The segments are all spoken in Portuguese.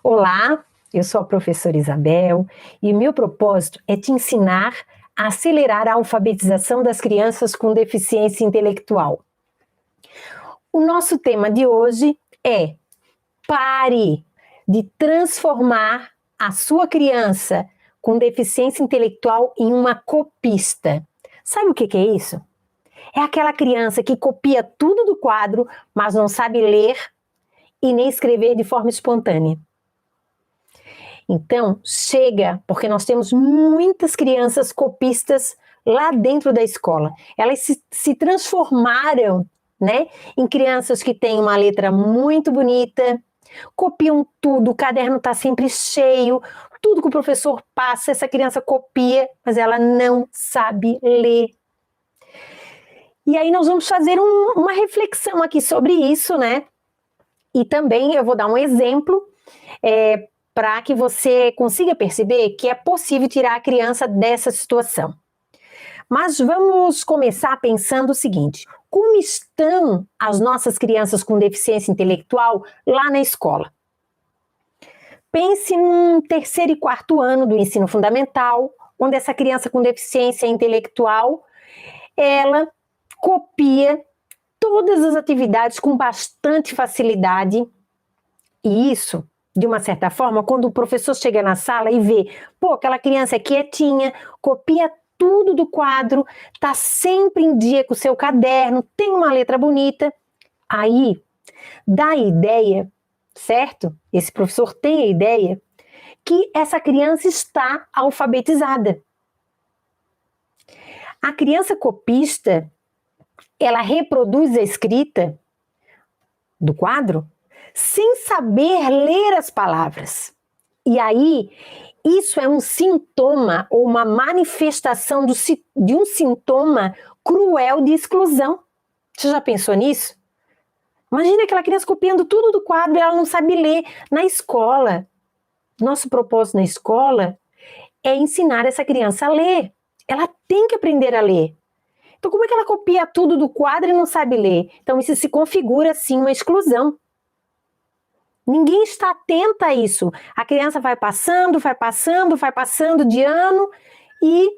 Olá, eu sou a professora Isabel e o meu propósito é te ensinar a acelerar a alfabetização das crianças com deficiência intelectual. O nosso tema de hoje é: pare de transformar a sua criança com deficiência intelectual em uma copista. Sabe o que é isso? É aquela criança que copia tudo do quadro, mas não sabe ler e nem escrever de forma espontânea. Então, chega, porque nós temos muitas crianças copistas lá dentro da escola. Elas se transformaram, né, em crianças que têm uma letra muito bonita, copiam tudo, o caderno está sempre cheio, tudo que o professor passa, essa criança copia, mas ela não sabe ler. E aí nós vamos fazer uma reflexão aqui sobre isso, né? E também eu vou dar um exemplo para que você consiga perceber que é possível tirar a criança dessa situação. Mas vamos começar pensando o seguinte: como estão as nossas crianças com deficiência intelectual lá na escola? Pense num terceiro e quarto ano do ensino fundamental, onde essa criança com deficiência intelectual, ela copia todas as atividades com bastante facilidade. E isso, de uma certa forma, quando o professor chega na sala e vê, aquela criança é quietinha, copia tudo do quadro, está sempre em dia com o seu caderno, tem uma letra bonita, aí dá a ideia, certo? Esse professor tem a ideia que essa criança está alfabetizada. A criança copista, ela reproduz a escrita do quadro sem saber ler as palavras. E aí, isso é um sintoma ou uma manifestação de um sintoma cruel de exclusão. Você já pensou nisso? Imagina aquela criança copiando tudo do quadro e ela não sabe ler. Na escola, nosso propósito na escola é ensinar essa criança a ler. Ela tem que aprender a ler. Então, como é que ela copia tudo do quadro e não sabe ler? Então, isso se configura, sim, uma exclusão. Ninguém está atento a isso. A criança vai passando de ano e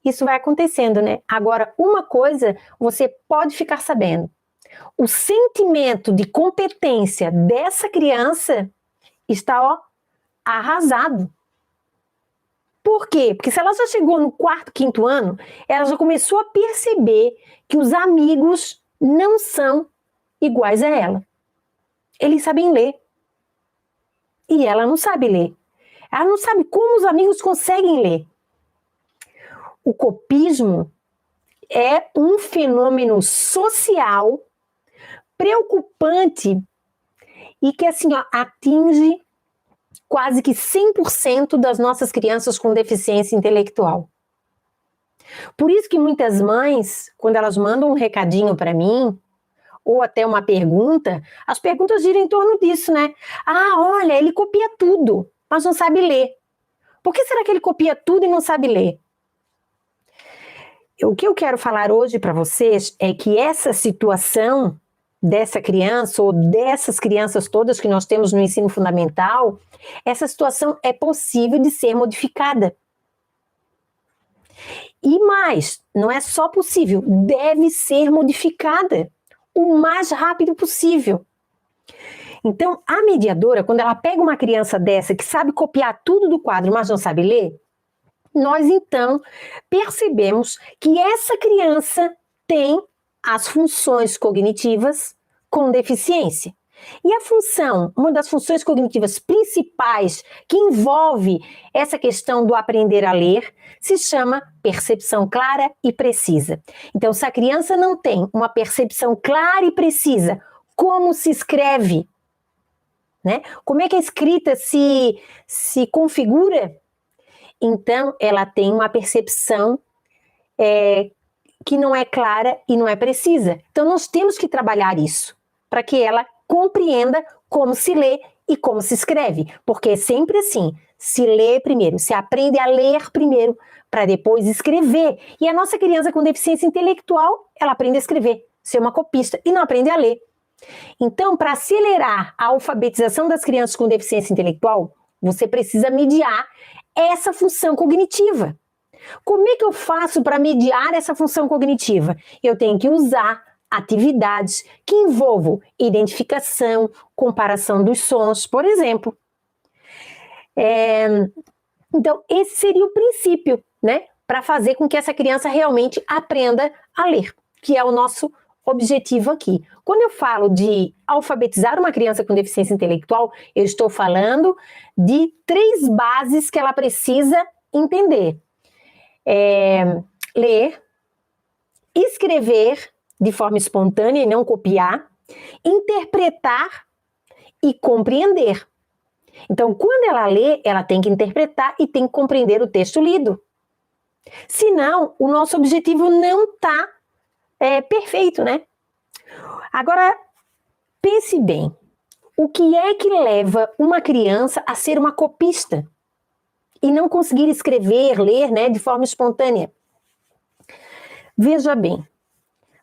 isso vai acontecendo, né? Agora, uma coisa você pode ficar sabendo: o sentimento de competência dessa criança está, arrasado. Por quê? Porque se ela já chegou no quarto, quinto ano, ela já começou a perceber que os amigos não são iguais a ela. Eles sabem ler. E ela não sabe ler. Ela não sabe como os amigos conseguem ler. O copismo é um fenômeno social preocupante e que assim, atinge quase que 100% das nossas crianças com deficiência intelectual. Por isso que muitas mães, quando elas mandam um recadinho para mim, ou até uma pergunta, as perguntas giram em torno disso, né? Olha, ele copia tudo, mas não sabe ler. Por que será que ele copia tudo e não sabe ler? O que eu quero falar hoje para vocês é que essa situação dessa criança, ou dessas crianças todas que nós temos no ensino fundamental, essa situação é possível de ser modificada. E mais, não é só possível, deve ser modificada o mais rápido possível. Então, a mediadora, quando ela pega uma criança dessa que sabe copiar tudo do quadro, mas não sabe ler, nós então percebemos que essa criança tem as funções cognitivas com deficiência. E a função, uma das funções cognitivas principais que envolve essa questão do aprender a ler, se chama percepção clara e precisa. Então, se a criança não tem uma percepção clara e precisa, como se escreve, né? Como é que a escrita se configura? Então, ela tem uma percepção que não é clara e não é precisa. Então, nós temos que trabalhar isso, para que ela compreenda como se lê e como se escreve, porque é sempre assim: se lê primeiro, se aprende a ler primeiro, para depois escrever. E a nossa criança com deficiência intelectual, ela aprende a escrever, ser uma copista, e não aprende a ler. Então, para acelerar a alfabetização das crianças com deficiência intelectual, você precisa mediar essa função cognitiva. Como é que eu faço para mediar essa função cognitiva? Eu tenho que usar atividades que envolvam identificação, comparação dos sons, por exemplo. Então, esse seria o princípio, né? Para fazer com que essa criança realmente aprenda a ler, que é o nosso objetivo aqui. Quando eu falo de alfabetizar uma criança com deficiência intelectual, eu estou falando de 3 bases que ela precisa entender. Ler, escrever de forma espontânea e não copiar, interpretar e compreender. Então, quando ela lê, ela tem que interpretar e tem que compreender o texto lido. Senão, o nosso objetivo não está perfeito, né? Agora, pense bem. O que é que leva uma criança a ser uma copista e não conseguir escrever, ler, né, de forma espontânea? Veja bem,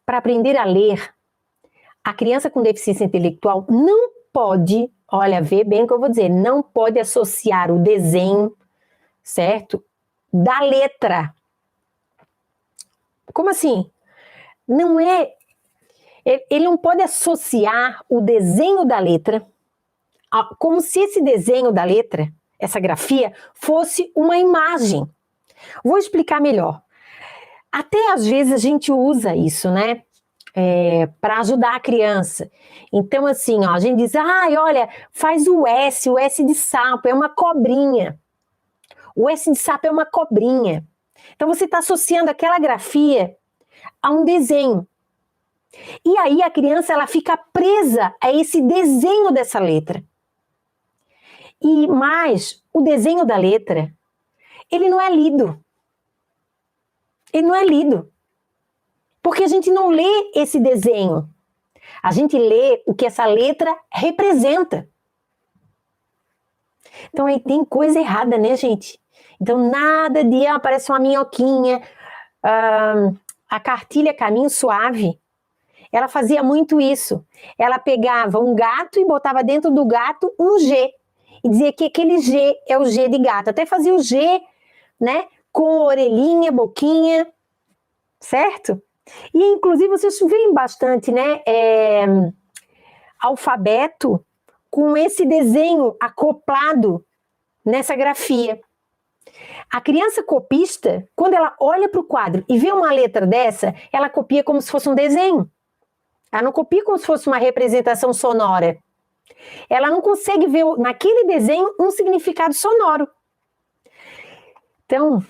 para aprender a ler, a criança com deficiência intelectual não pode, olha, vê bem o que eu vou dizer, não pode associar o desenho, certo, da letra. Como assim? Não é... Ele não pode associar o desenho da letra como se esse desenho da letra, essa grafia, fosse uma imagem. Vou explicar melhor. Até às vezes a gente usa isso, né? Para ajudar a criança. Então, assim, ó, a gente diz, olha, faz o S de sapo, é uma cobrinha. O S de sapo é uma cobrinha. Então, você está associando aquela grafia a um desenho. E aí a criança, ela fica presa a esse desenho dessa letra. E mais, o desenho da letra, ele não é lido. Ele não é lido. Porque a gente não lê esse desenho. A gente lê o que essa letra representa. Então aí tem coisa errada, né, gente? Então nada de aparece uma minhoquinha, a cartilha Caminho Suave, ela fazia muito isso. Ela pegava um gato e botava dentro do gato um G. E dizia que aquele G é o G de gato. Até fazia o G, né, com orelhinha, boquinha, certo? E inclusive vocês veem bastante, né, alfabeto com esse desenho acoplado nessa grafia. A criança copista, quando ela olha para o quadro e vê uma letra dessa, ela copia como se fosse um desenho. Ela não copia como se fosse uma representação sonora. Ela não consegue ver naquele desenho um significado sonoro. Então,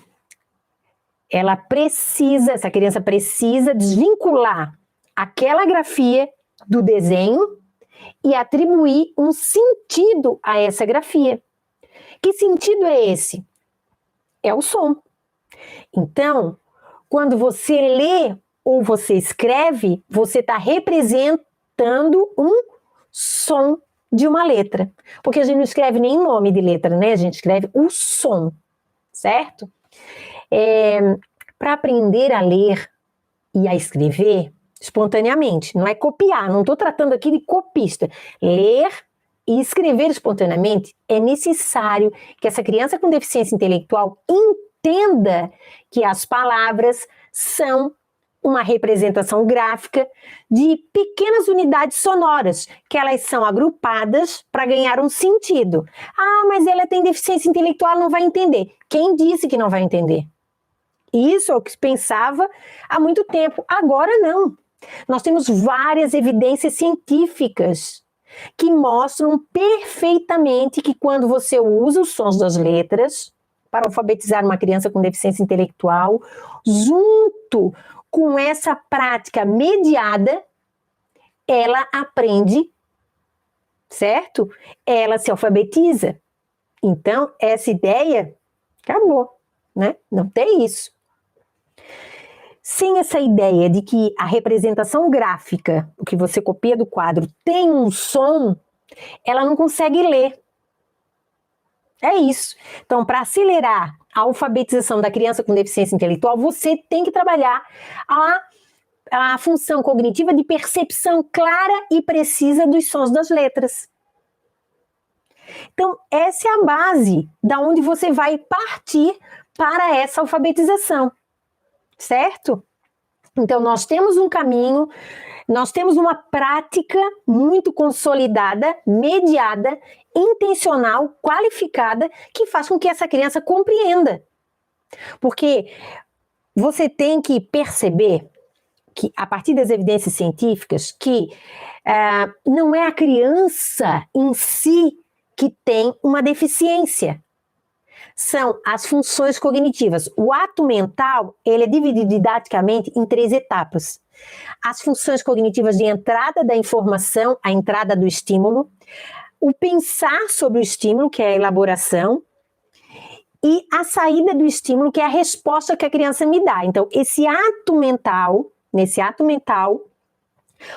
essa criança precisa desvincular aquela grafia do desenho e atribuir um sentido a essa grafia. Que sentido é esse? É o som. Então, quando você lê ou você escreve, você está representando um som de uma letra. Porque a gente não escreve nem nome de letra, né? A gente escreve o som, certo? Para aprender a ler e a escrever espontaneamente, não é copiar, não estou tratando aqui de copista. Ler e escrever espontaneamente é necessário que essa criança com deficiência intelectual entenda que as palavras são uma representação gráfica de pequenas unidades sonoras, que elas são agrupadas para ganhar um sentido. Mas ela tem deficiência intelectual, não vai entender. Quem disse que não vai entender? Isso é o que se pensava há muito tempo. Agora não. Nós temos várias evidências científicas que mostram perfeitamente que quando você usa os sons das letras para alfabetizar uma criança com deficiência intelectual, junto com essa prática mediada, ela aprende, certo? Ela se alfabetiza. Então, essa ideia acabou, né? Não tem isso. Sem essa ideia de que a representação gráfica, o que você copia do quadro, tem um som, ela não consegue ler. É isso. Então, para acelerar a alfabetização da criança com deficiência intelectual, você tem que trabalhar a a função cognitiva de percepção clara e precisa dos sons das letras. Então, essa é a base da onde você vai partir para essa alfabetização, certo? Então, nós temos um caminho, nós temos uma prática muito consolidada, mediada, intencional, qualificada, que faz com que essa criança compreenda. Porque você tem que perceber que, a partir das evidências científicas, que não é a criança em si que tem uma deficiência. São as funções cognitivas. O ato mental, ele é dividido didaticamente em 3 etapas. As funções cognitivas de entrada da informação, a entrada do estímulo, o pensar sobre o estímulo, que é a elaboração, e a saída do estímulo, que é a resposta que a criança me dá. Então, nesse ato mental,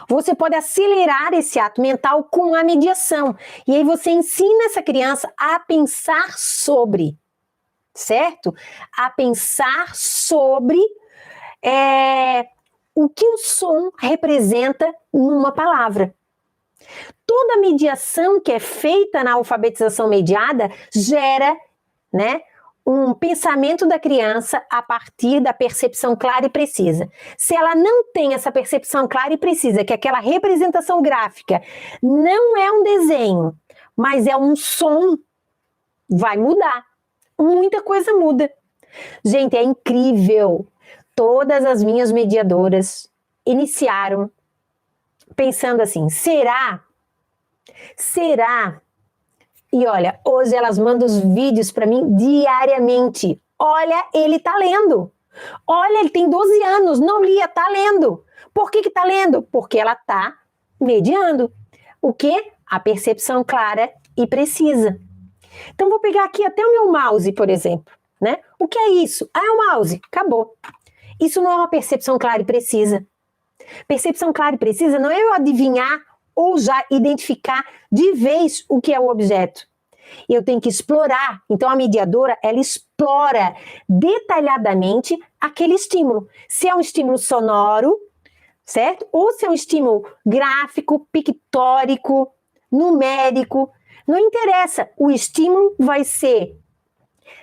você pode acelerar esse ato mental com a mediação. E aí você ensina essa criança a pensar sobre, certo? A pensar sobre o que o som representa numa palavra. Toda mediação que é feita na alfabetização mediada gera, né, um pensamento da criança a partir da percepção clara e precisa. Se ela não tem essa percepção clara e precisa, que aquela representação gráfica não é um desenho, mas é um som, vai mudar. Muita coisa muda. Gente, é incrível. Todas as minhas mediadoras iniciaram pensando assim, será? E olha, hoje elas mandam os vídeos para mim diariamente. Olha, ele tá lendo. Olha, ele tem 12 anos, não lia, tá lendo. Por que tá lendo? Porque ela tá mediando. O quê? A percepção clara e precisa. Então, vou pegar aqui até o meu mouse, por exemplo, né? O que é isso? Ah, é o mouse. Acabou. Isso não é uma percepção clara e precisa. Percepção clara e precisa não é eu adivinhar ou já identificar de vez o que é o objeto. Eu tenho que explorar. Então, a mediadora, ela explora detalhadamente aquele estímulo. Se é um estímulo sonoro, certo? Ou se é um estímulo gráfico, pictórico, numérico. Não interessa. O estímulo vai ser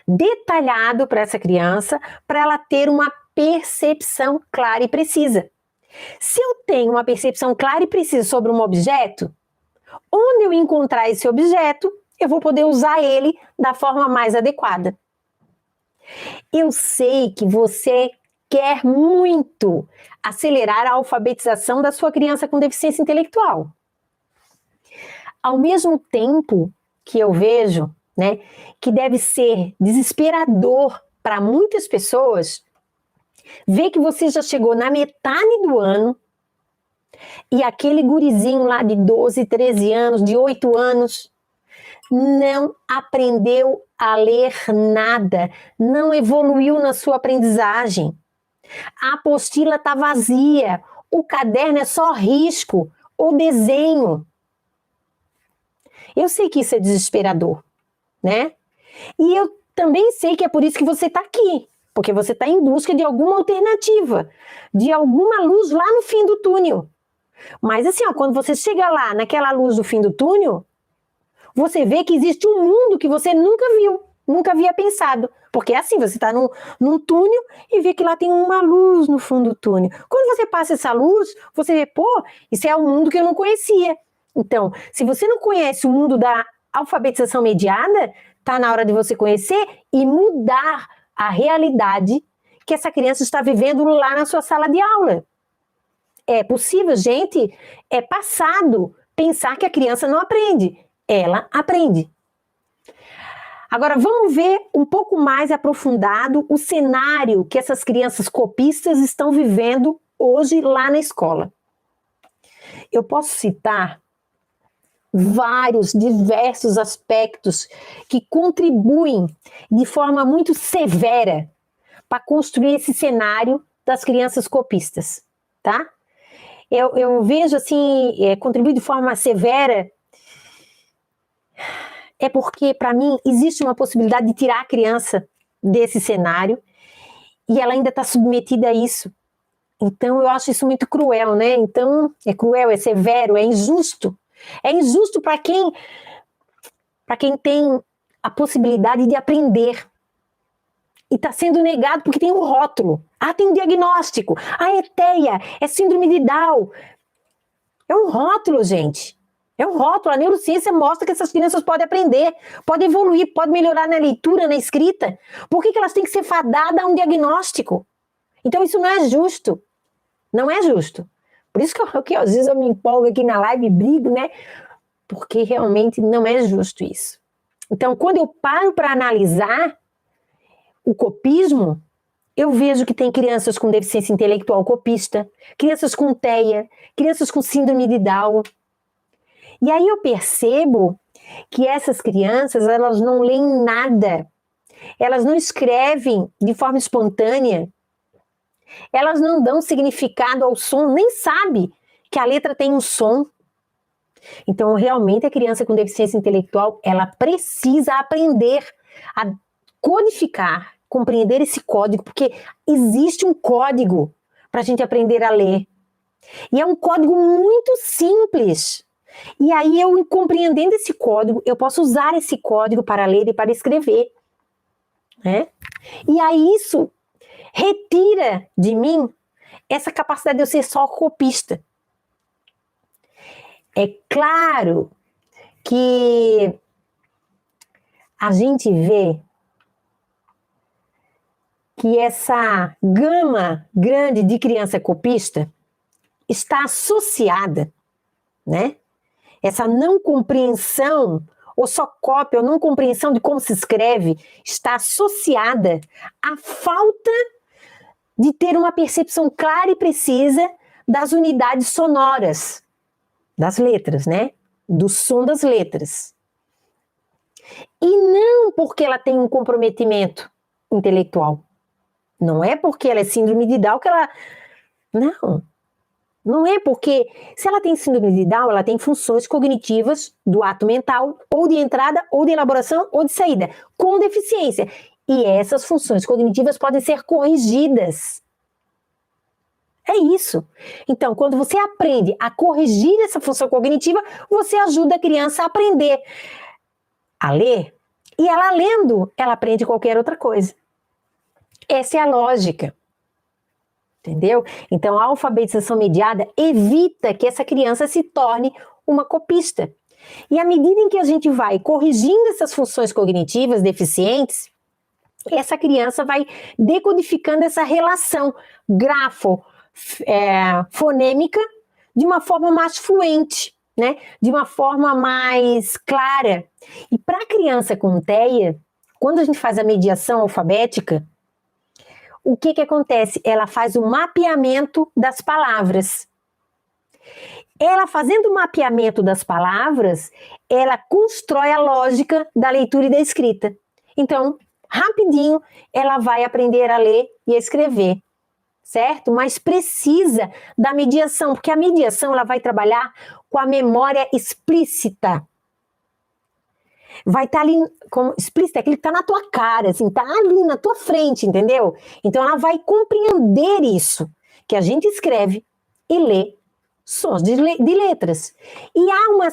detalhado para essa criança, para ela ter uma percepção clara e precisa. Se eu tenho uma percepção clara e precisa sobre um objeto, onde eu encontrar esse objeto, eu vou poder usar ele da forma mais adequada. Eu sei que você quer muito acelerar a alfabetização da sua criança com deficiência intelectual. Ao mesmo tempo que eu vejo, né, que deve ser desesperador para muitas pessoas, ver que você já chegou na metade do ano e aquele gurizinho lá de 12, 13 anos, de 8 anos, não aprendeu a ler nada, não evoluiu na sua aprendizagem. A apostila está vazia, o caderno é só risco ou desenho. Eu sei que isso é desesperador, né? E eu também sei que é por isso que você está aqui, porque você está em busca de alguma alternativa, de alguma luz lá no fim do túnel. Mas assim, ó, quando você chega lá, naquela luz do fim do túnel, você vê que existe um mundo que você nunca viu, nunca havia pensado. Porque é assim, você está num túnel e vê que lá tem uma luz no fundo do túnel. Quando você passa essa luz, você vê, pô, isso é um mundo que eu não conhecia. Então, se você não conhece o mundo da alfabetização mediada, está na hora de você conhecer e mudar a realidade que essa criança está vivendo lá na sua sala de aula. É possível, gente, é passado pensar que a criança não aprende. Ela aprende. Agora, vamos ver um pouco mais aprofundado o cenário que essas crianças copistas estão vivendo hoje lá na escola. Eu posso citar diversos aspectos que contribuem de forma muito severa para construir esse cenário das crianças copistas, tá? Eu vejo assim, contribuir de forma severa é porque, para mim, existe uma possibilidade de tirar a criança desse cenário e ela ainda está submetida a isso. Então, eu acho isso muito cruel, né? Então, é cruel, é severo, é injusto. É injusto para quem tem a possibilidade de aprender. E está sendo negado porque tem um rótulo. Ah, tem um diagnóstico. Ah, é TEA, é síndrome de Down. É um rótulo, gente. É um rótulo. A neurociência mostra que essas crianças podem aprender, podem evoluir, podem melhorar na leitura, na escrita. Por que elas têm que ser fadadas a um diagnóstico? Então, isso não é justo. Não é justo. Por isso que às vezes eu me empolgo aqui na live e brigo, né? Porque realmente não é justo isso. Então, quando eu paro para analisar o copismo, eu vejo que tem crianças com deficiência intelectual copista, crianças com TEA, crianças com síndrome de Down. E aí eu percebo que essas crianças, elas não leem nada, elas não escrevem de forma espontânea, elas não dão significado ao som, nem sabe que a letra tem um som. Então, realmente, a criança com deficiência intelectual, ela precisa aprender a codificar, compreender esse código, porque existe um código para a gente aprender a ler. E é um código muito simples. E aí, eu compreendendo esse código, eu posso usar esse código para ler e para escrever, né? E aí, isso retira de mim essa capacidade de eu ser só copista. É claro que a gente vê que essa gama grande de criança copista está associada, né? Essa não compreensão, ou só cópia, ou não compreensão de como se escreve, está associada à falta de ter uma percepção clara e precisa das unidades sonoras, das letras, né? Do som das letras. E não porque ela tem um comprometimento intelectual. Não é porque ela é síndrome de Down que ela... Não é porque... Se ela tem síndrome de Down, ela tem funções cognitivas do ato mental, ou de entrada, ou de elaboração, ou de saída, com deficiência. E essas funções cognitivas podem ser corrigidas. É isso. Então, quando você aprende a corrigir essa função cognitiva, você ajuda a criança a aprender a ler, e ela lendo, ela aprende qualquer outra coisa. Essa é a lógica. Entendeu? Então, a alfabetização mediada evita que essa criança se torne uma copista. E à medida em que a gente vai corrigindo essas funções cognitivas deficientes, essa criança vai decodificando essa relação grafo-fonêmica de uma forma mais fluente, né? De uma forma mais clara. E para a criança com TEA, quando a gente faz a mediação alfabética, o que acontece? Ela faz o mapeamento das palavras. Ela fazendo o mapeamento das palavras, ela constrói a lógica da leitura e da escrita. Então, rapidinho, ela vai aprender a ler e a escrever, certo? Mas precisa da mediação, porque a mediação ela vai trabalhar com a memória explícita. Vai estar ali, como explícita, é aquele que está na tua cara, assim, está ali na tua frente, entendeu? Então ela vai compreender isso, que a gente escreve e lê sons de letras. E há uma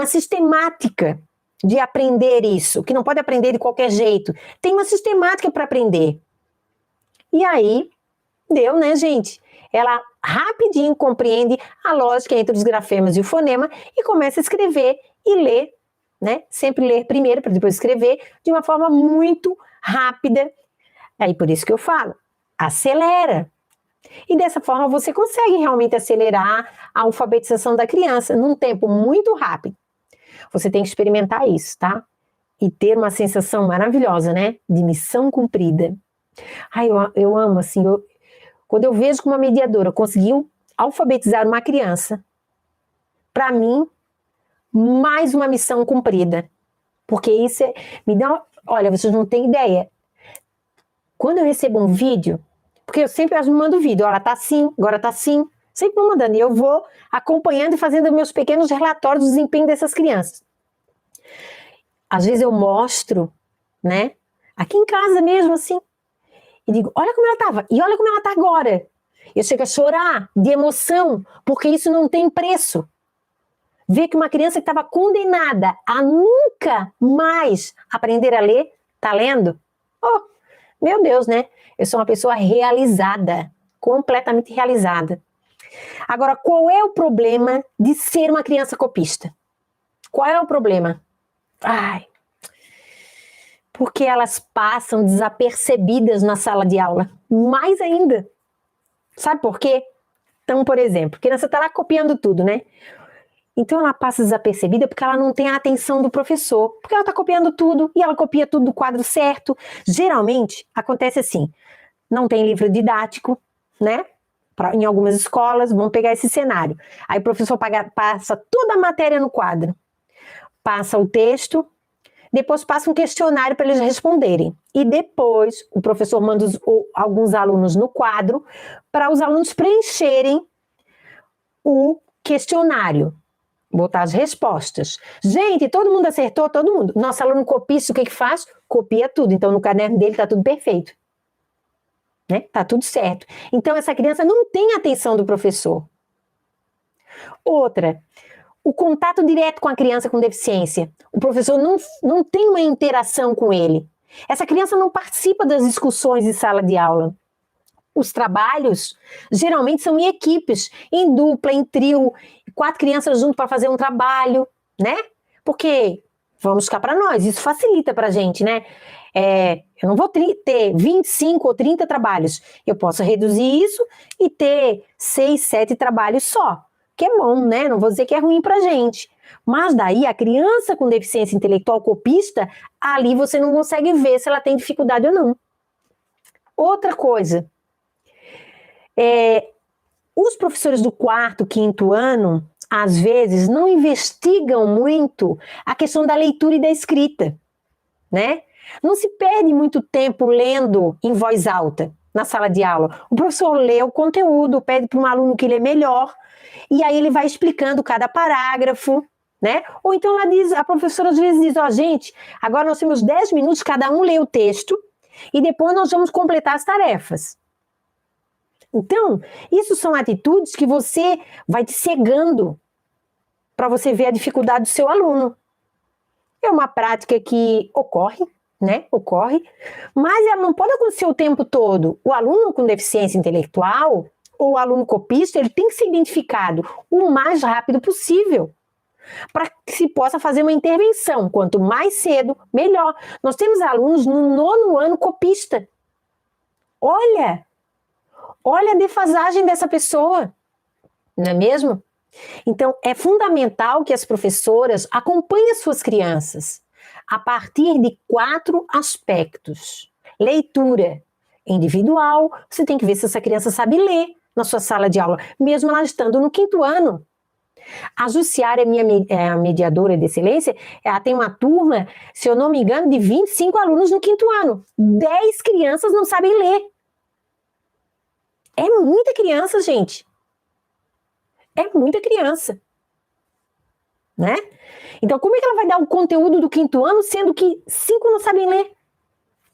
sistemática de aprender isso, que não pode aprender de qualquer jeito. Tem uma sistemática para aprender. E aí, deu, né, gente? Ela rapidinho compreende a lógica entre os grafemas e o fonema e começa a escrever e ler, né? Sempre ler primeiro para depois escrever de uma forma muito rápida. Aí por isso que eu falo, acelera. E dessa forma você consegue realmente acelerar a alfabetização da criança num tempo muito rápido. Você tem que experimentar isso, tá? E ter uma sensação maravilhosa, né? De missão cumprida. Ai, eu amo, assim, quando eu vejo que uma mediadora conseguiu alfabetizar uma criança, para mim, mais uma missão cumprida. Porque isso me dá... Olha, vocês não têm ideia. Quando eu recebo um vídeo, porque eu sempre mando vídeo, ela tá assim, agora tá assim, sempre vou mandando, e eu vou acompanhando e fazendo meus pequenos relatórios do desempenho dessas crianças. Às vezes eu mostro, né, aqui em casa mesmo, assim, e digo, olha como ela estava, e olha como ela está agora. Eu chego a chorar de emoção, porque isso não tem preço. Ver que uma criança que estava condenada a nunca mais aprender a ler, está lendo? Oh, meu Deus, né? Eu sou uma pessoa realizada, completamente realizada. Agora, qual é o problema de ser uma criança copista? Qual é o problema? Ai, porque elas passam desapercebidas na sala de aula. Mais ainda. Sabe por quê? Então, por exemplo, a criança está lá copiando tudo, né? Então ela passa desapercebida porque ela não tem a atenção do professor, porque ela está copiando tudo e ela copia tudo do quadro certo. Geralmente acontece assim, não tem livro didático, né? Em algumas escolas vão pegar esse cenário. Aí o professor passa toda a matéria no quadro, passa o texto, depois passa um questionário para eles responderem. E depois o professor manda alguns alunos no quadro para os alunos preencherem o questionário. Botar as respostas. Gente, todo mundo acertou, todo mundo. Nosso aluno copista, o que faz? Copia tudo. Então, no caderno dele está tudo perfeito. Né? Tá tudo certo. Então, essa criança não tem atenção do professor. Outra, o contato direto com a criança com deficiência. O professor não tem uma interação com ele. Essa criança não participa das discussões em sala de aula. Os trabalhos geralmente são em equipes, em dupla, em trio, 4 crianças juntas para fazer um trabalho, né? Porque, vamos ficar para nós, isso facilita para a gente, né? Eu não vou ter 25 ou 30 trabalhos, eu posso reduzir isso e ter 6, 7 trabalhos só, que é bom, né? Não vou dizer que é ruim para a gente. Mas daí a criança com deficiência intelectual copista, ali você não consegue ver se ela tem dificuldade ou não. Outra coisa, os professores do 4º, 5º ano, às vezes, não investigam muito a questão da leitura e da escrita, né? Não se perde muito tempo lendo em voz alta na sala de aula. O professor lê o conteúdo, pede para um aluno que lê melhor, e aí ele vai explicando cada parágrafo, né? Ou então a professora às vezes diz, gente, agora nós temos 10 minutos, cada um lê o texto, e depois nós vamos completar as tarefas. Então, isso são atitudes que você vai te cegando para você ver a dificuldade do seu aluno. É uma prática que ocorre, né? Ocorre, mas ela não pode acontecer o tempo todo. O aluno com deficiência intelectual ou o aluno copista, ele tem que ser identificado o mais rápido possível para que se possa fazer uma intervenção. Quanto mais cedo, melhor. Nós temos alunos no 9º ano copista. Olha a defasagem dessa pessoa, não é mesmo? Então, é fundamental que as professoras acompanhem as suas crianças a partir de 4 aspectos. Leitura individual, você tem que ver se essa criança sabe ler na sua sala de aula, mesmo ela estando no 5º ano. A Jussiara é a mediadora de excelência, ela tem uma turma, se eu não me engano, de 25 alunos no 5º ano. 10 crianças não sabem ler. É muita criança, gente. É muita criança. Né? Então, como é que ela vai dar o conteúdo do 5º ano, sendo que 5 não sabem ler?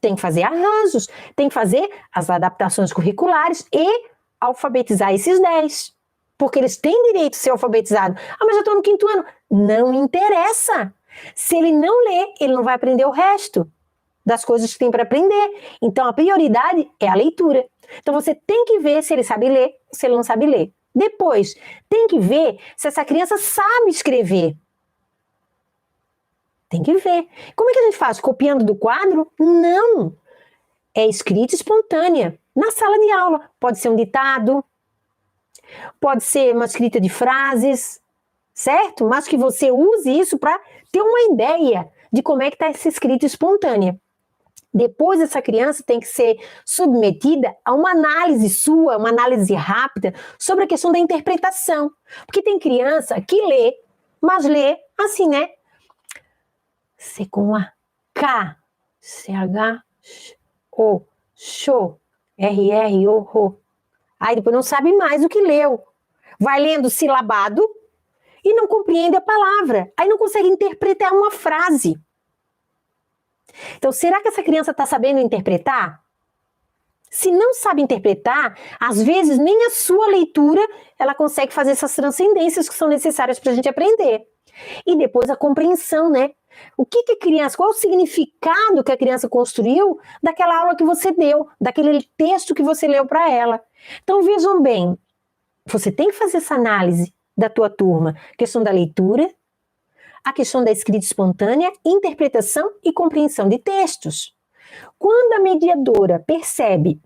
Tem que fazer arranjos, tem que fazer as adaptações curriculares e alfabetizar esses 10. Porque eles têm direito a ser alfabetizados. Mas eu estou no 5º ano. Não interessa. Se ele não lê, ele não vai aprender o resto das coisas que tem para aprender. Então, a prioridade é a leitura. Então, você tem que ver se ele sabe ler ou se ele não sabe ler. Depois, tem que ver se essa criança sabe escrever. Tem que ver. Como é que a gente faz? Copiando do quadro? Não. É escrita espontânea. Na sala de aula. Pode ser um ditado, pode ser uma escrita de frases, certo? Mas que você use isso para ter uma ideia de como é que está essa escrita espontânea. Depois essa criança tem que ser submetida a uma análise sua, uma análise rápida sobre a questão da interpretação. Porque tem criança que lê, mas lê assim, né? C com A, K, CH, O, show, RR, O. Aí depois não sabe mais o que leu. Vai lendo silabado e não compreende a palavra. Aí não consegue interpretar uma frase. Então, será que essa criança está sabendo interpretar? Se não sabe interpretar, às vezes nem a sua leitura ela consegue fazer essas transcendências que são necessárias para a gente aprender. E depois a compreensão, né? O que a criança, qual o significado que a criança construiu daquela aula que você deu, daquele texto que você leu para ela. Então vejam bem, você tem que fazer essa análise da tua turma, questão da leitura, a questão da escrita espontânea, interpretação e compreensão de textos. Quando a mediadora percebe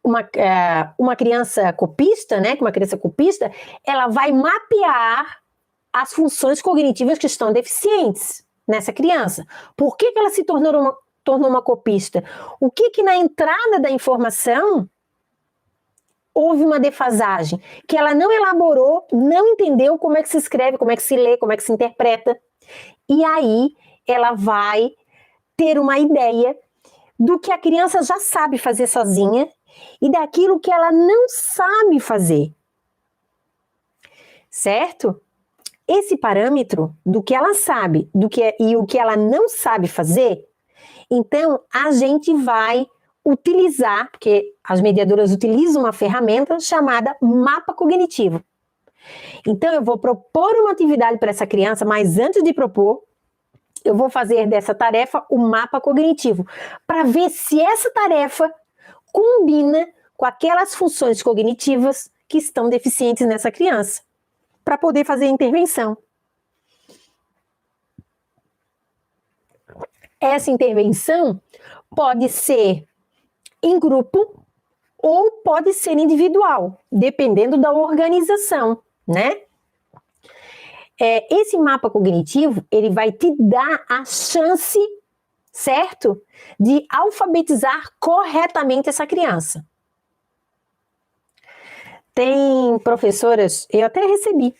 uma criança copista, né, uma criança copista, ela vai mapear as funções cognitivas que estão deficientes nessa criança. Por que ela se tornou uma copista? O que na entrada da informação houve uma defasagem, que ela não elaborou, não entendeu como é que se escreve, como é que se lê, como é que se interpreta. E aí ela vai ter uma ideia do que a criança já sabe fazer sozinha e daquilo que ela não sabe fazer. Certo? Esse parâmetro do que ela sabe e o que ela não sabe fazer, então a gente vai utilizar, porque as mediadoras utilizam uma ferramenta chamada mapa cognitivo. Então eu vou propor uma atividade para essa criança, mas antes de propor, eu vou fazer dessa tarefa o mapa cognitivo, para ver se essa tarefa combina com aquelas funções cognitivas que estão deficientes nessa criança, para poder fazer a intervenção. Essa intervenção pode ser em grupo ou pode ser individual, dependendo da organização, né? Esse mapa cognitivo, ele vai te dar a chance, certo? De alfabetizar corretamente essa criança. Tem professoras, eu até recebi,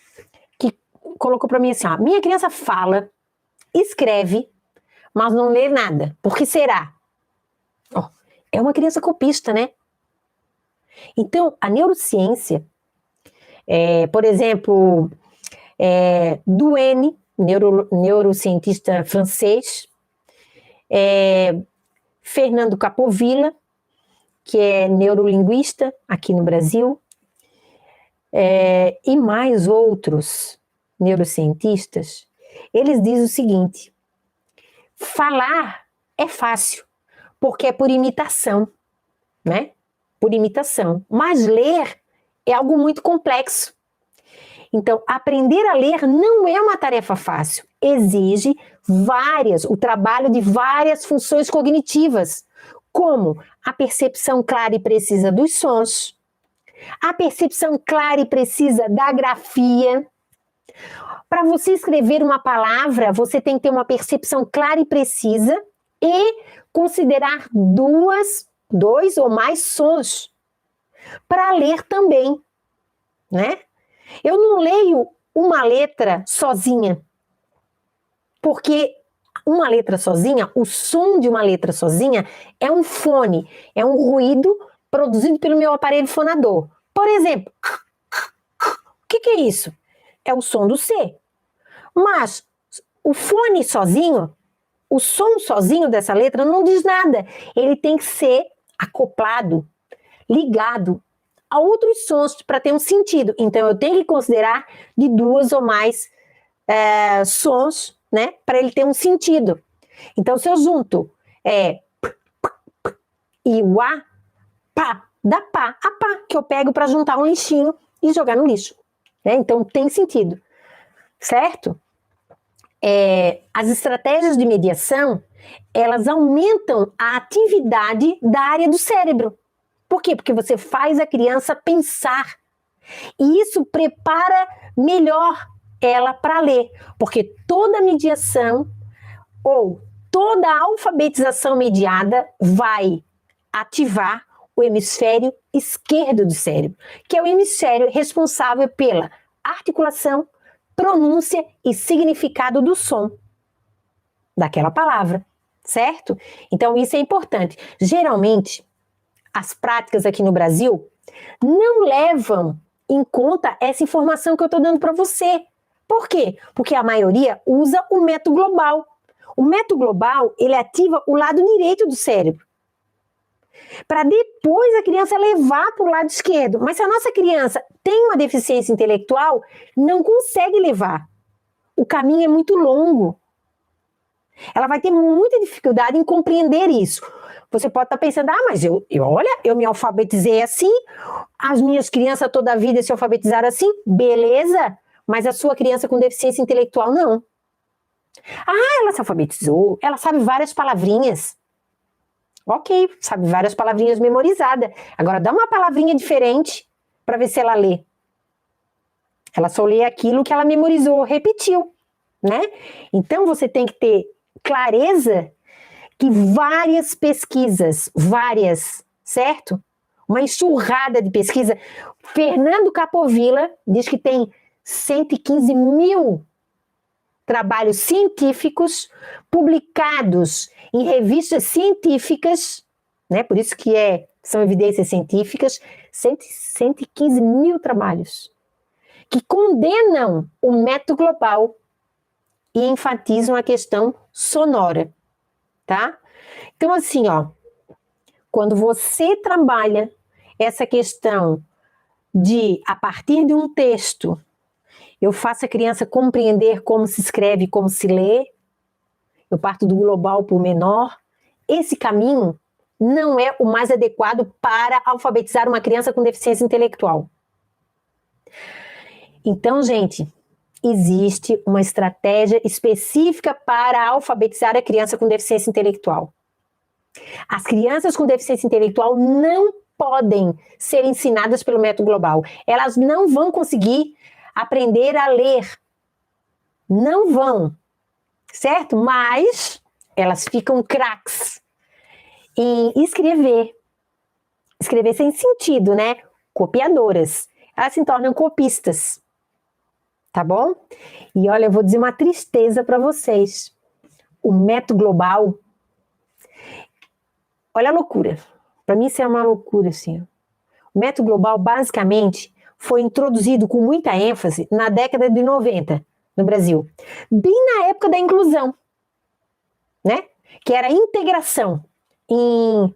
que colocou para mim assim, minha criança fala, escreve, mas não lê nada. Por que será? É uma criança copista, né? Então, a neurociência, por exemplo, Duene, neurocientista francês, Fernando Capovilla, que é neurolinguista aqui no Brasil, e mais outros neurocientistas, eles dizem o seguinte: falar é fácil, porque é por imitação, né? Por imitação. Mas ler é algo muito complexo. Então, aprender a ler não é uma tarefa fácil. Exige o trabalho de várias funções cognitivas, como a percepção clara e precisa dos sons, a percepção clara e precisa da grafia. Para você escrever uma palavra, você tem que ter uma percepção clara e precisa e considerar dois ou mais sons. Para ler também, né? Eu não leio uma letra sozinha, porque uma letra sozinha, o som de uma letra sozinha é um fone, é um ruído produzido pelo meu aparelho fonador. Por exemplo, o que é isso? É o som do C. Mas o fone sozinho, o som sozinho dessa letra não diz nada. Ele tem que ser acoplado, ligado a outros sons para ter um sentido. Então eu tenho que considerar de duas ou mais sons, né, para ele ter um sentido. Então se eu junto p, e o a, pá, dá pá, a pá, que eu pego para juntar um lixinho e jogar no lixo, né? Então tem sentido, certo? As estratégias de mediação, elas aumentam a atividade da área do cérebro. Por quê? Porque você faz a criança pensar. E isso prepara melhor ela para ler. Porque toda mediação ou toda alfabetização mediada vai ativar o hemisfério esquerdo do cérebro, que é o hemisfério responsável pela articulação, pronúncia e significado do som daquela palavra, certo? Então isso é importante. Geralmente, as práticas aqui no Brasil não levam em conta essa informação que eu estou dando para você. Por quê? Porque a maioria usa o método global. O método global, ele ativa o lado direito do cérebro. para depois a criança levar para o lado esquerdo. Mas se a nossa criança tem uma deficiência intelectual, não consegue levar. O caminho é muito longo. Ela vai ter muita dificuldade em compreender isso. Você pode estar pensando, mas eu me alfabetizei assim, as minhas crianças toda a vida se alfabetizaram assim, beleza, mas a sua criança com deficiência intelectual não. Ela se alfabetizou, ela sabe várias palavrinhas. Ok, sabe várias palavrinhas memorizadas. Agora dá uma palavrinha diferente para ver se ela lê. Ela só lê aquilo que ela memorizou, repetiu, né? Então você tem que ter clareza que várias pesquisas, certo? Uma enxurrada de pesquisa. Fernando Capovilla diz que tem 115 mil trabalhos científicos publicados em revistas científicas, né? Por isso que são evidências científicas, 115 mil trabalhos que condenam o método global e enfatizam a questão sonora, tá? Então, assim, quando você trabalha essa questão de, a partir de um texto, eu faço a criança compreender como se escreve, como se lê, eu parto do global para o menor, esse caminho não é o mais adequado para alfabetizar uma criança com deficiência intelectual. Então, gente, existe uma estratégia específica para alfabetizar a criança com deficiência intelectual. As crianças com deficiência intelectual não podem ser ensinadas pelo método global. Elas não vão conseguir aprender a ler. Não vão, certo? Mas elas ficam craques em escrever. Escrever sem sentido, né? Copiadoras. Elas se tornam copistas. Tá bom? E olha, eu vou dizer uma tristeza para vocês. O método global, olha a loucura. Para mim isso é uma loucura, assim. O método global, basicamente, foi introduzido com muita ênfase na década de 90 no Brasil. Bem na época da inclusão, né? Que era a integração. Em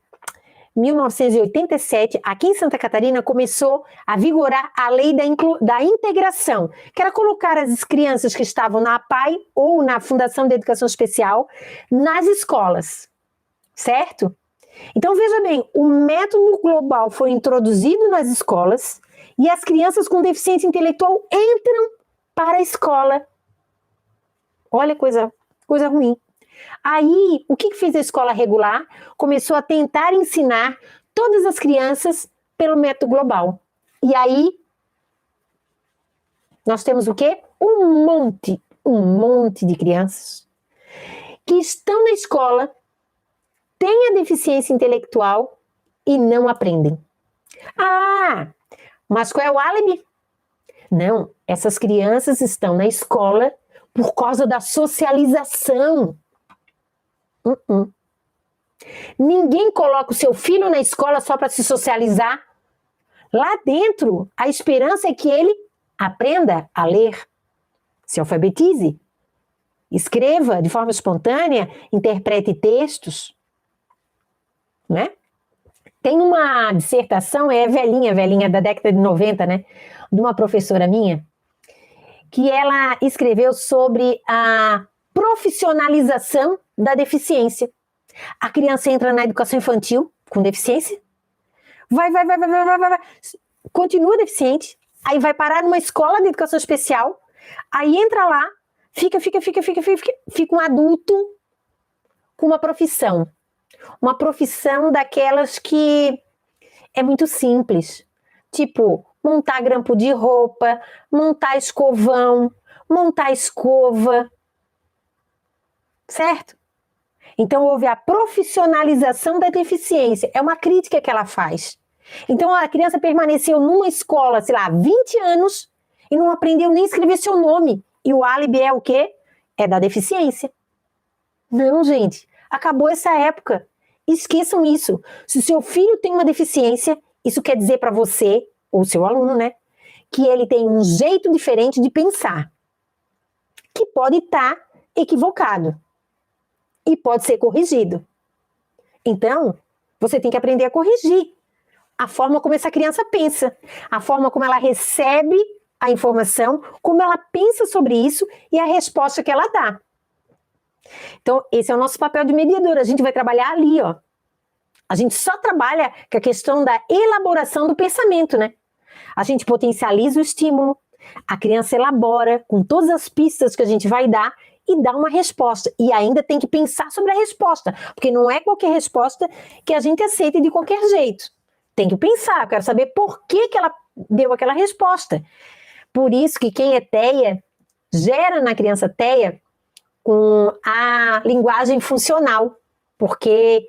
1987, aqui em Santa Catarina, começou a vigorar a lei da integração, que era colocar as crianças que estavam na APAE ou na Fundação de Educação Especial nas escolas, certo? Então, veja bem, o método global foi introduzido nas escolas e as crianças com deficiência intelectual entram para a escola. Olha, coisa ruim. Aí, o que fez a escola regular? Começou a tentar ensinar todas as crianças pelo método global. E aí, nós temos o quê? Um monte de crianças que estão na escola, têm a deficiência intelectual e não aprendem. Mas qual é o álibi? Não, essas crianças estão na escola por causa da socialização. Ninguém coloca o seu filho na escola só para se socializar. Lá dentro, a esperança é que ele aprenda a ler, se alfabetize, escreva de forma espontânea, interprete textos, né? Tem uma dissertação, velhinha da década de 90, né? De uma professora minha, que ela escreveu sobre a profissionalização da deficiência. A criança entra na educação infantil com deficiência, vai, continua deficiente, aí vai parar numa escola de educação especial, aí entra lá, fica um adulto com uma profissão daquelas que é muito simples, tipo montar grampo de roupa, montar escovão, montar escova, certo? Então, houve a profissionalização da deficiência. É uma crítica que ela faz. Então, a criança permaneceu numa escola, 20 anos e não aprendeu nem a escrever seu nome. E o álibi é o quê? É da deficiência. Não, gente. Acabou essa época. Esqueçam isso. Se o seu filho tem uma deficiência, isso quer dizer para você, ou seu aluno, né? Que ele tem um jeito diferente de pensar. Que pode estar equivocado. E pode ser corrigido. Então, você tem que aprender a corrigir a forma como essa criança pensa, a forma como ela recebe a informação, como ela pensa sobre isso e a resposta que ela dá. Então, esse é o nosso papel de mediador. A gente vai trabalhar ali, ó. A gente só trabalha com a questão da elaboração do pensamento, né? A gente potencializa o estímulo, a criança elabora com todas as pistas que a gente vai dar e dá uma resposta. E ainda tem que pensar sobre a resposta, porque não é qualquer resposta que a gente aceita de qualquer jeito. Tem que pensar, eu quero saber por que ela deu aquela resposta. Por isso que quem é TEA gera na criança TEA com a linguagem funcional, porque,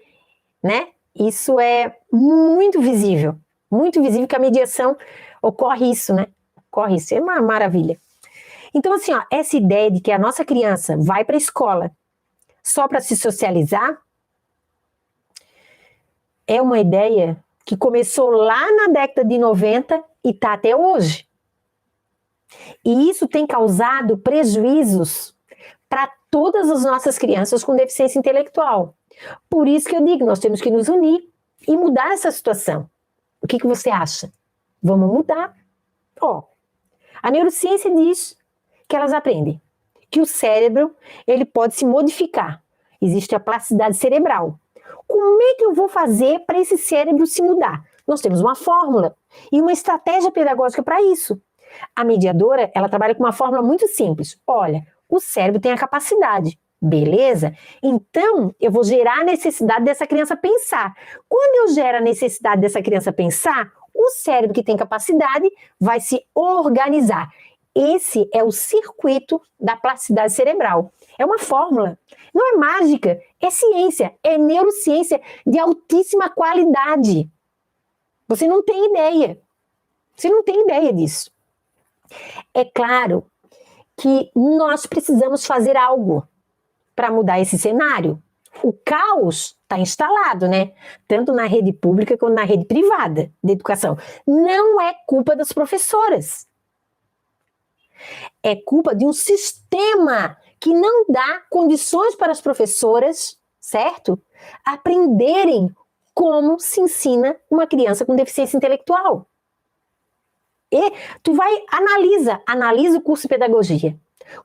né, isso é muito visível que a mediação ocorre isso, né? Ocorre isso, é uma maravilha. Então, assim, ó, essa ideia de que a nossa criança vai para a escola só para se socializar é uma ideia que começou lá na década de 90 e está até hoje. E isso tem causado prejuízos para todas as nossas crianças com deficiência intelectual. Por isso que eu digo, nós temos que nos unir e mudar essa situação. O que você acha? Vamos mudar. Ó, a neurociência diz que elas aprendem que o cérebro ele pode se modificar. Existe a plasticidade cerebral. Como é que eu vou fazer para esse cérebro se mudar? Nós temos uma fórmula e uma estratégia pedagógica para isso. A mediadora, ela trabalha com uma fórmula muito simples. Olha, o cérebro tem a capacidade, beleza? Então, eu vou gerar a necessidade dessa criança pensar. Quando eu gero a necessidade dessa criança pensar, o cérebro que tem capacidade vai se organizar. Esse é o circuito da plasticidade cerebral. É uma fórmula. Não é mágica, é ciência, é neurociência de altíssima qualidade. Você não tem ideia. Você não tem ideia disso. É claro que nós precisamos fazer algo para mudar esse cenário. O caos está instalado, né? Tanto na rede pública quanto na rede privada de educação. Não é culpa das professoras. É culpa de um sistema que não dá condições para as professoras, certo? Aprenderem como se ensina uma criança com deficiência intelectual. E tu vai, analisa o curso de pedagogia.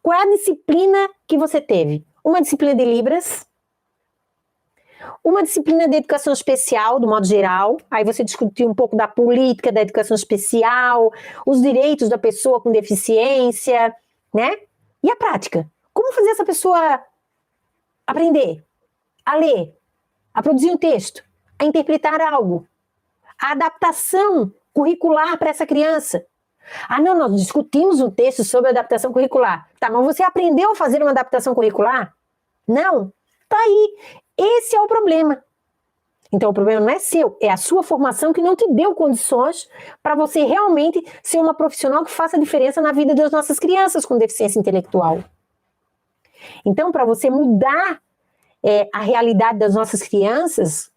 Qual é a disciplina que você teve? Uma disciplina de Libras, uma disciplina de educação especial, do modo geral, aí você discutiu um pouco da política da educação especial, os direitos da pessoa com deficiência, né? E a prática? Como fazer essa pessoa aprender a ler, a produzir um texto, a interpretar algo, a adaptação curricular para essa criança? Ah, não, nós discutimos um texto sobre adaptação curricular. Tá, mas você aprendeu a fazer uma adaptação curricular? Não? Tá aí. Esse é o problema. Então, o problema não é seu, é a sua formação que não te deu condições para você realmente ser uma profissional que faça diferença na vida das nossas crianças com deficiência intelectual. Então, para você mudar a realidade das nossas crianças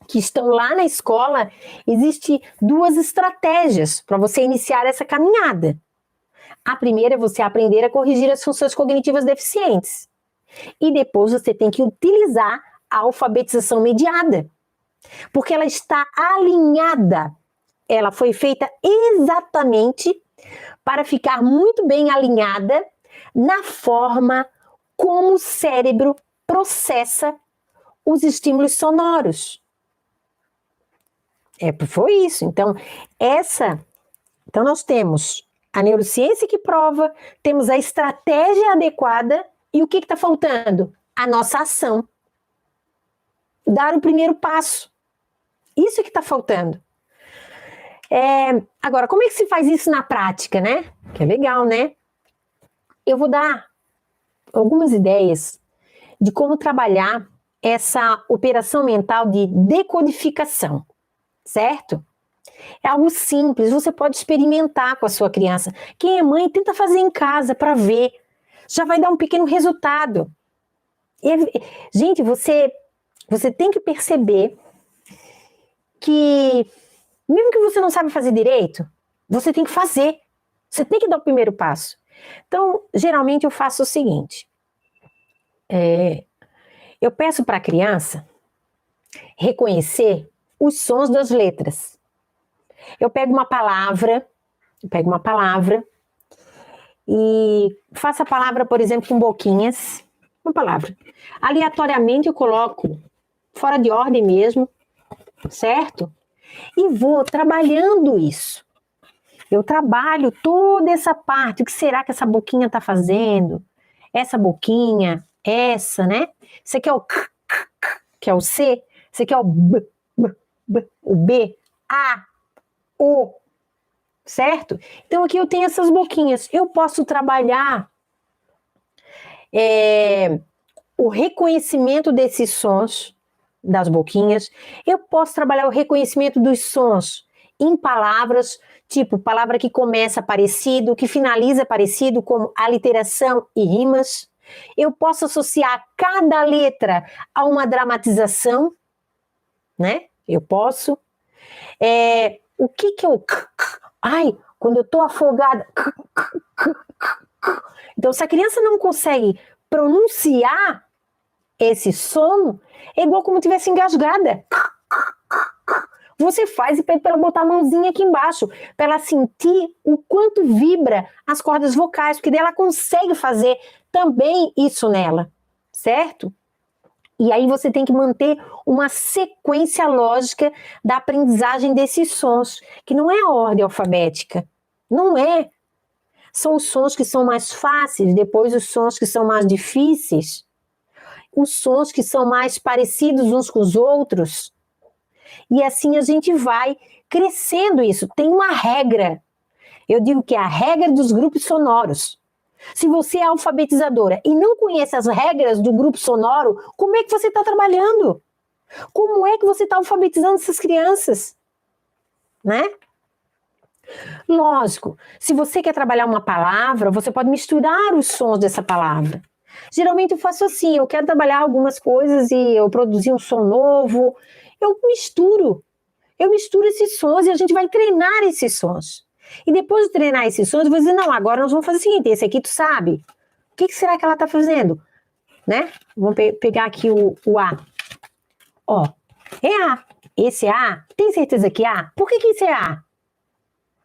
que estão lá na escola, existem duas estratégias para você iniciar essa caminhada. A primeira é você aprender a corrigir as funções cognitivas deficientes. E depois você tem que utilizar a alfabetização mediada, porque ela está alinhada. Ela foi feita exatamente para ficar muito bem alinhada na forma como o cérebro processa os estímulos sonoros. Foi isso. Então, nós temos a neurociência que prova, temos a estratégia adequada e o que está faltando? A nossa ação. Dar o primeiro passo. Isso é que está faltando. Agora, como é que se faz isso na prática, né? Que é legal, né? Eu vou dar algumas ideias de como trabalhar essa operação mental de decodificação, certo? É algo simples, você pode experimentar com a sua criança. Quem é mãe, tenta fazer em casa para ver. Já vai dar um pequeno resultado. Gente, você tem que perceber que, mesmo que você não sabe fazer direito, você tem que fazer. Você tem que dar o primeiro passo. Então, geralmente eu faço o seguinte. Eu peço para a criança reconhecer os sons das letras. Eu pego uma palavra e faço a palavra, por exemplo, com boquinhas. Uma palavra. Aleatoriamente eu coloco fora de ordem mesmo, certo? E vou trabalhando isso. Eu trabalho toda essa parte. O que será que essa boquinha está fazendo? Essa boquinha, essa, né? Isso aqui é o k, que é o C. Isso aqui é o b, o B, A, O, certo? Então aqui eu tenho essas boquinhas. Eu posso trabalhar o reconhecimento desses sons das boquinhas. Eu posso trabalhar o reconhecimento dos sons em palavras, tipo palavra que começa parecido, que finaliza parecido, como aliteração e rimas. Eu posso associar cada letra a uma dramatização, né? Eu posso. O que é o k? Ai, quando eu estou afogada. Então, se a criança não consegue pronunciar esse som, é igual como tivesse engasgada. Você faz e pede para ela botar a mãozinha aqui embaixo, para ela sentir o quanto vibra as cordas vocais, porque daí ela consegue fazer também isso nela, certo? E aí você tem que manter uma sequência lógica da aprendizagem desses sons, que não é a ordem alfabética, não é. São os sons que são mais fáceis, depois os sons que são mais difíceis, os sons que são mais parecidos uns com os outros. E assim a gente vai crescendo isso. Tem uma regra. Eu digo que é a regra dos grupos sonoros. Se você é alfabetizadora e não conhece as regras do grupo sonoro, como é que você está trabalhando? Como é que você está alfabetizando essas crianças? Né? Lógico, se você quer trabalhar uma palavra, você pode misturar os sons dessa palavra. Geralmente eu faço assim, eu quero trabalhar algumas coisas e eu produzir um som novo, eu misturo esses sons e a gente vai treinar esses sons. E depois de treinar esses sons, eu vou dizer, não, agora nós vamos fazer o seguinte, esse aqui tu sabe, o que será que ela está fazendo? Né? Vamos pegar aqui o A. Ó, é A, esse é A, tem certeza que é A? Por que esse é A?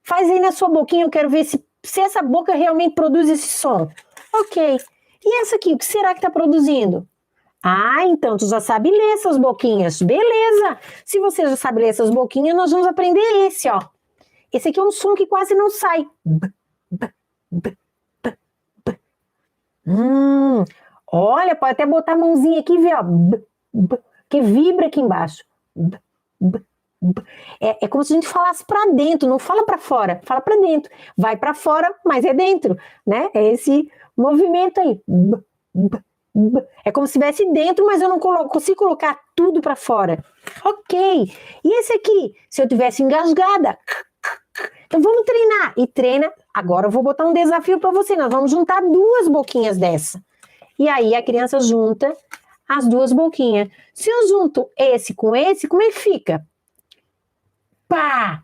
Faz aí na sua boquinha, eu quero ver se essa boca realmente produz esse som. Ok. E essa aqui, o que será que está produzindo? Ah, então tu já sabe ler essas boquinhas. Beleza. Se você já sabe ler essas boquinhas, nós vamos aprender esse, ó. Esse aqui é um som que quase não sai. Olha, pode até botar a mãozinha aqui e ver, ó. Que vibra aqui embaixo. É como se a gente falasse para dentro, não fala para fora, fala para dentro. Vai para fora, mas é dentro, né? É esse movimento aí. É como se estivesse dentro, mas eu não consigo colocar tudo para fora. Ok. E esse aqui, se eu tivesse engasgada. Então vamos treinar. E treina. Agora eu vou botar um desafio para você. Nós vamos juntar duas boquinhas dessa. E aí a criança junta as duas boquinhas. Se eu junto esse, como é que fica? Pá,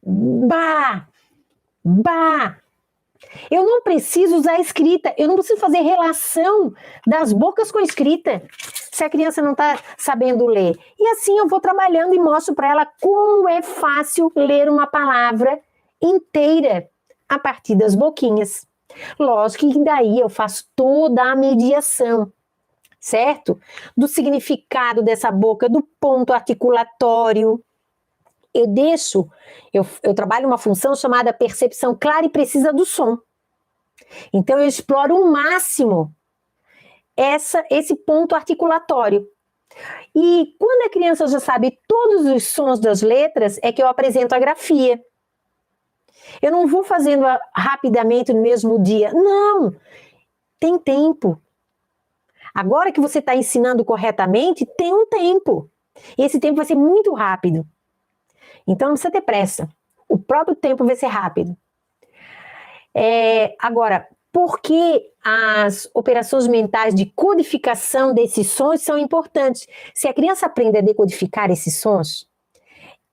bá, bá. Eu não preciso usar a escrita, eu não preciso fazer relação das bocas com a escrita, se a criança não está sabendo ler. E assim eu vou trabalhando e mostro para ela como é fácil ler uma palavra inteira a partir das boquinhas. Lógico que daí eu faço toda a mediação, certo? Do significado dessa boca, do ponto articulatório. Eu trabalho uma função chamada percepção clara e precisa do som. Então eu exploro o máximo esse ponto articulatório. E quando a criança já sabe todos os sons das letras, é que eu apresento a grafia. Eu não vou fazendo rapidamente no mesmo dia. Não, tem tempo. Agora que você está ensinando corretamente, tem um tempo. E esse tempo vai ser muito rápido. Então não precisa ter pressa. O próprio tempo vai ser rápido. Agora, por que as operações mentais de codificação desses sons são importantes? Se a criança aprender a decodificar esses sons,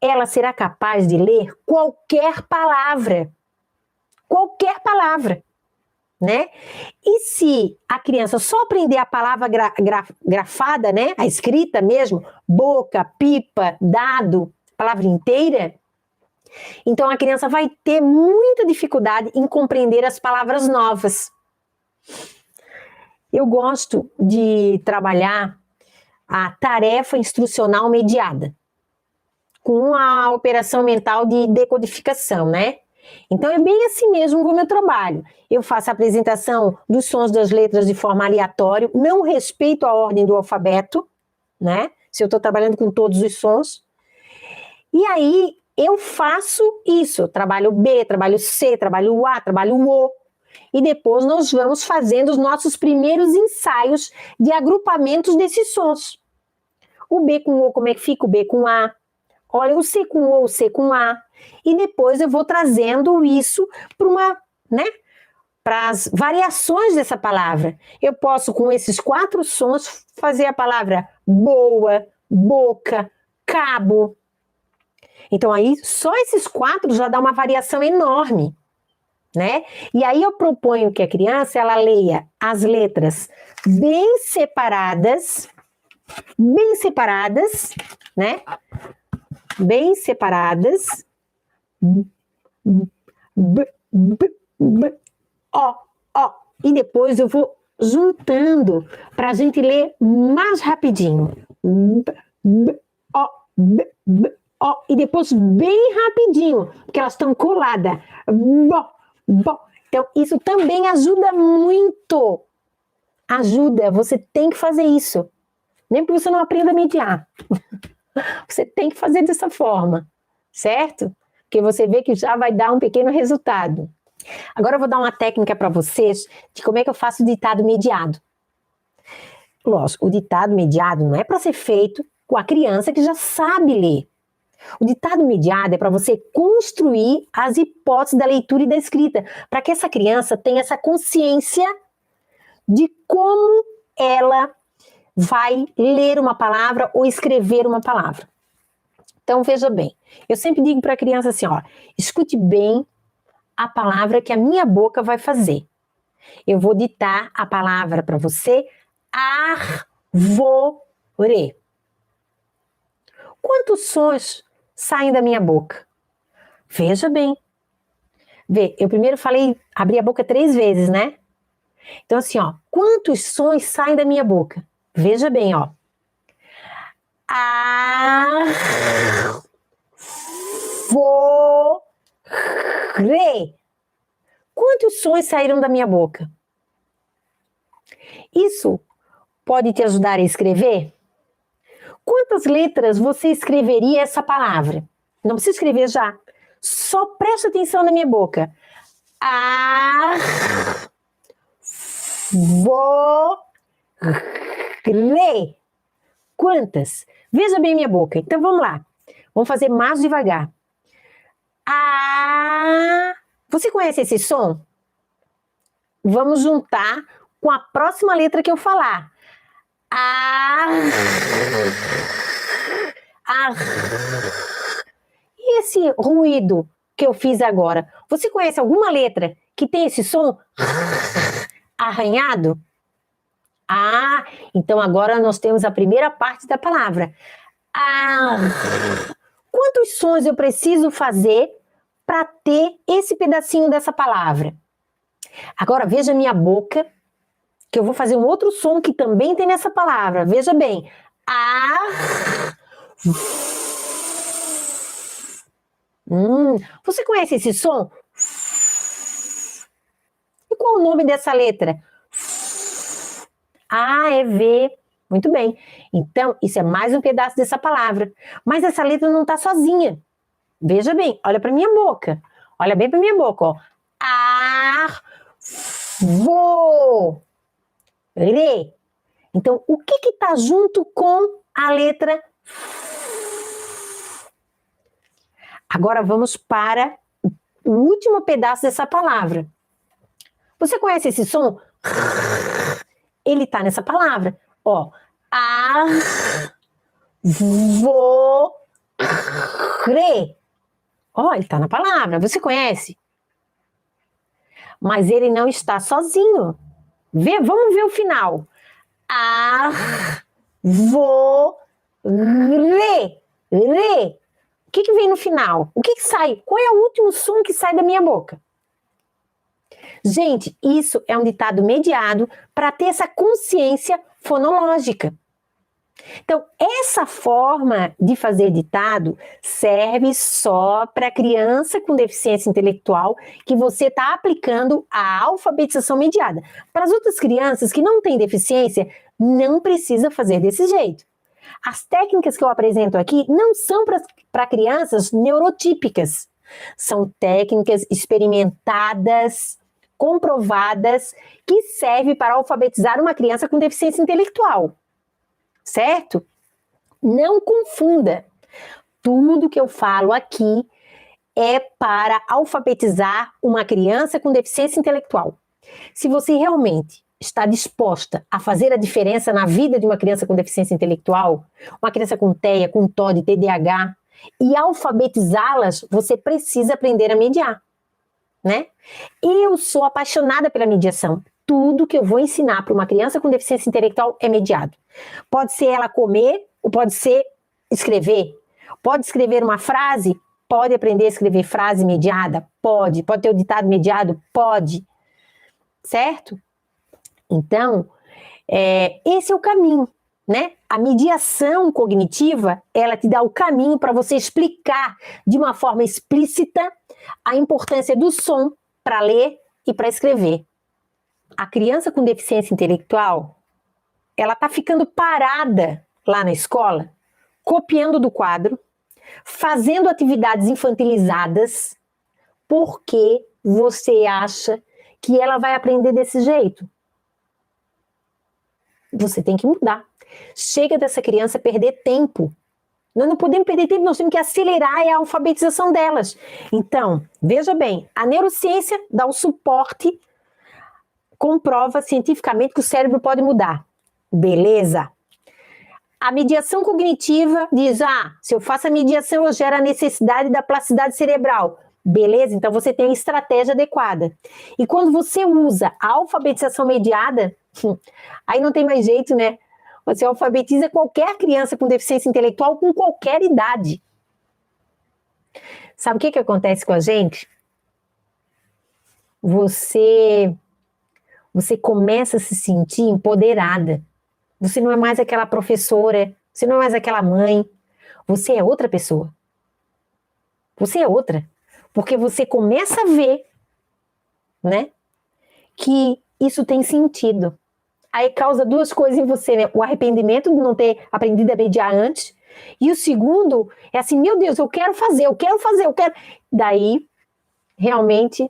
ela será capaz de ler qualquer palavra. Qualquer palavra. né? E se a criança só aprender a palavra grafada, né? A escrita mesmo, boca, pipa, dado, palavra inteira, então a criança vai ter muita dificuldade em compreender as palavras novas. Eu gosto de trabalhar a tarefa instrucional mediada, com a operação mental de decodificação, né? Então é bem assim mesmo como eu trabalho. Eu faço a apresentação dos sons das letras de forma aleatória, não respeito a ordem do alfabeto, né? Se eu estou trabalhando com todos os sons. E aí eu faço isso, trabalho B, trabalho C, trabalho o A, trabalho o O. E depois nós vamos fazendo os nossos primeiros ensaios de agrupamentos desses sons. O B com O, como é que fica? O B com A. Olha, o C com O, o C com A. E depois eu vou trazendo isso para as variações dessa palavra. Eu posso, com esses 4 sons, fazer a palavra boa, boca, cabo. Então aí, só esses 4 já dá uma variação enorme, né? E aí eu proponho que a criança, ela leia as letras bem separadas, né? Bem separadas, ó, ó, e depois eu vou juntando para a gente ler mais rapidinho, ó, ó, e depois bem rapidinho, porque elas estão coladas, então isso também ajuda muito, você tem que fazer isso, nem que você não aprenda a mediar. Você tem que fazer dessa forma, certo? Porque você vê que já vai dar um pequeno resultado. Agora eu vou dar uma técnica para vocês de como é que eu faço o ditado mediado. Lógico, o ditado mediado não é para ser feito com a criança que já sabe ler. O ditado mediado é para você construir as hipóteses da leitura e da escrita, para que essa criança tenha essa consciência de como ela vai ler uma palavra ou escrever uma palavra. Então, veja bem, eu sempre digo para a criança assim, ó, escute bem a palavra que a minha boca vai fazer. Eu vou ditar a palavra para você, árvore. Quantos sons saem da minha boca? Veja bem. Vê, eu primeiro abri a boca 3 vezes, né? Então, assim, ó, quantos sons saem da minha boca? Veja bem, ó. Árvore. Quantos sons saíram da minha boca? Isso pode te ajudar a escrever? Quantas letras você escreveria essa palavra? Não precisa escrever já. Só presta atenção na minha boca. Árvore. Quantas? Veja bem minha boca. Então vamos lá. Vamos fazer mais devagar. Você conhece esse som? Vamos juntar com a próxima letra que eu falar. E esse ruído que eu fiz agora? Você conhece alguma letra que tem esse som arranhado? Então agora nós temos a primeira parte da palavra. Quantos sons eu preciso fazer para ter esse pedacinho dessa palavra? Agora veja a minha boca, que eu vou fazer um outro som que também tem nessa palavra. Veja bem. Você conhece esse som? E qual o nome dessa letra? É V. Muito bem. Então, isso é mais um pedaço dessa palavra. Mas essa letra não está sozinha. Veja bem, olha para minha boca. Olha bem para minha boca, ó. Árvore. Então, o que está junto com a letra F? Agora vamos para o último pedaço dessa palavra. Você conhece esse som? Ele está nessa palavra. Ó, árvore. Ó, ele está na palavra. Você conhece? mas ele não está sozinho. Vamos ver o final. Re. O que vem no final? O que sai? Qual é o último som que sai da minha boca? Gente, isso é um ditado mediado para ter essa consciência fonológica. Então, essa forma de fazer ditado serve só para criança com deficiência intelectual que você está aplicando a alfabetização mediada. Para as outras crianças que não têm deficiência, não precisa fazer desse jeito. As técnicas que eu apresento aqui não são para crianças neurotípicas. São técnicas experimentadas, comprovadas, que servem para alfabetizar uma criança com deficiência intelectual. Certo? Não confunda. Tudo que eu falo aqui é para alfabetizar uma criança com deficiência intelectual. Se você realmente está disposta a fazer a diferença na vida de uma criança com deficiência intelectual, uma criança com TEA, com TOD, TDAH, e alfabetizá-las, você precisa aprender a mediar, né? Eu sou apaixonada pela mediação. Tudo que eu vou ensinar para uma criança com deficiência intelectual é mediado. Pode ser ela comer, ou pode ser escrever. Pode escrever uma frase? Pode aprender a escrever frase mediada? Pode. Pode ter o ditado mediado? Pode. Certo? Então, esse é o caminho, né? A mediação cognitiva, ela te dá o caminho para você explicar de uma forma explícita a importância do som para ler e para escrever. A criança com deficiência intelectual, ela está ficando parada lá na escola, copiando do quadro, fazendo atividades infantilizadas, porque você acha que ela vai aprender desse jeito. Você tem que mudar. Chega dessa criança perder tempo. Nós não podemos perder tempo, nós temos que acelerar a alfabetização delas. Então, veja bem, a neurociência dá o suporte, comprova cientificamente que o cérebro pode mudar. Beleza? A mediação cognitiva diz, se eu faço a mediação, eu gero a necessidade da plasticidade cerebral. Beleza? Então você tem a estratégia adequada. E quando você usa a alfabetização mediada, aí não tem mais jeito, né? Você alfabetiza qualquer criança com deficiência intelectual com qualquer idade. Sabe o que acontece com a gente? Você começa a se sentir empoderada. Você não é mais aquela professora, você não é mais aquela mãe, você é outra pessoa. Você é outra. Porque você começa a ver, né, que isso tem sentido. Aí causa duas coisas em você, né? O arrependimento de não ter aprendido a mediar antes, e o segundo é assim, meu Deus, eu quero fazer. Daí, realmente,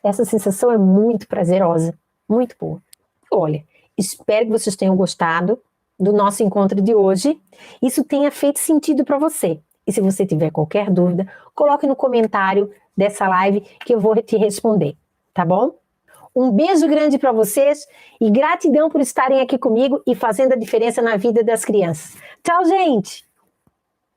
essa sensação é muito prazerosa, muito boa. Olha, espero que vocês tenham gostado do nosso encontro de hoje. Isso tenha feito sentido para você. E se você tiver qualquer dúvida, coloque no comentário dessa live que eu vou te responder, tá bom? Um beijo grande para vocês e gratidão por estarem aqui comigo e fazendo a diferença na vida das crianças. Tchau, gente!